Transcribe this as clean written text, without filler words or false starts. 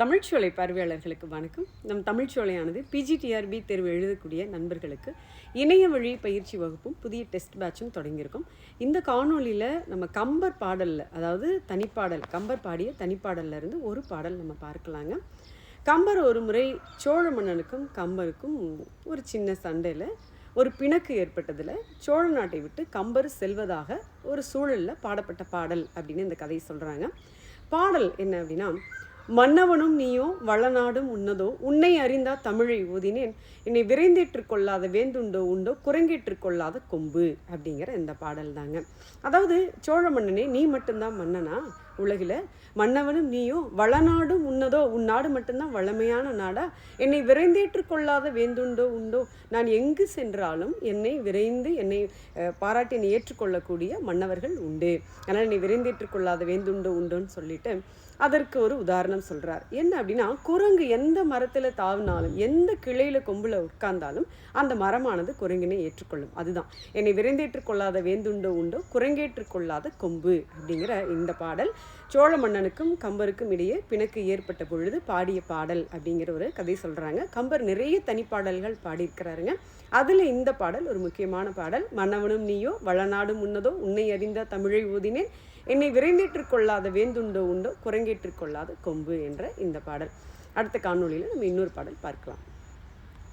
தமிழ்ச்சோலை பார்வையாளர்களுக்கு வணக்கம். நம் தமிழ்ச்சோலையானது பிஜிடிஆர்பி தேர்வு எழுதக்கூடிய நண்பர்களுக்கு இணைய வழி பயிற்சி வகுப்பும் புதிய டெஸ்ட் பேட்சும் தொடங்கியிருக்கும். இந்த காணொலியில் நம்ம கம்பர் பாடலில், அதாவது தனிப்பாடல், கம்பர் பாடிய தனிப்பாடலில் இருந்து ஒரு பாடல் நம்ம பார்க்கலாங்க. கம்பர் ஒரு முறை சோழ மன்னனுக்கும் கம்பருக்கும் ஒரு சின்ன சண்டையில் ஒரு பிணக்கு ஏற்பட்டதில் சோழ நாட்டை விட்டு கம்பர் செல்வதாக ஒரு சூழலில் பாடப்பட்ட பாடல் அப்படின்னு இந்த கதையை சொல்கிறாங்க. பாடல் என்ன அப்படின்னா, மன்னவனும் நீயோ வளநாடும் உன்னதோ உன்னை அறிந்தா தமிழை ஓதினேன் என்னை விரைந்தேற்று கொள்ளாத வேந்துண்டோ உண்டோ குரங்கேற்று கொள்ளாத கொம்பு அப்படிங்கிற இந்த பாடல் தாங்க. அதாவது சோழ மன்னனே, நீ மட்டும்தான் மன்னனா உலகில்? மன்னவனும் நீயோ வளநாடும் உன்னதோ, உன் நாடு மட்டும்தான் வளமையான நாடா? என்னை விரைந்தேற்று கொள்ளாத வேந்துண்டோ உண்டோ, நான் எங்கு சென்றாலும் என்னை விரைந்து என்னை பாராட்டி என்னை ஏற்றுக்கொள்ளக்கூடிய மன்னவர்கள் உண்டு. ஆனால் என்னை விரைந்தேற்று கொள்ளாத வேந்துண்டோ உண்டோன்னு சொல்லிட்டு அதற்கு ஒரு உதாரணம் சொல்கிறார். என்ன அப்படின்னா, குரங்கு எந்த மரத்தில் தாவினாலும் எந்த கிளையில் கொம்பில் உட்கார்ந்தாலும் அந்த மரமானது குரங்கினை ஏற்றுக்கொள்ளும். அதுதான் என்னை விரைந்தேற்று கொள்ளாத வேந்துண்டோ உண்டோ குரங்கேற்று கொள்ளாத கொம்பு அப்படிங்கிற இந்த பாடல் சோழ மன்னனுக்கும் கம்பருக்கும் இடையே பிணக்கு ஏற்பட்ட பொழுது பாடிய பாடல் அப்படிங்கிற ஒரு கதை சொல்கிறாங்க. கம்பர் நிறைய தனிப்பாடல்கள் பாடியிருக்கிறாருங்க. அதில் இந்த பாடல் ஒரு முக்கியமான பாடல். மன்னவனும் நீயோ வளநாடும் உன்னதோ உன்னை அறிந்த தமிழை ஓதினேன் என்னை விரைந்தேற்று கொள்ளாத வேந்துண்டோ உண்டோ குரங்கேற்று கொள்ளாத கொம்பு என்ற இந்த பாடல். அடுத்த காணொலியில் நம்ம இன்னொரு பாடல் பார்க்கலாம்.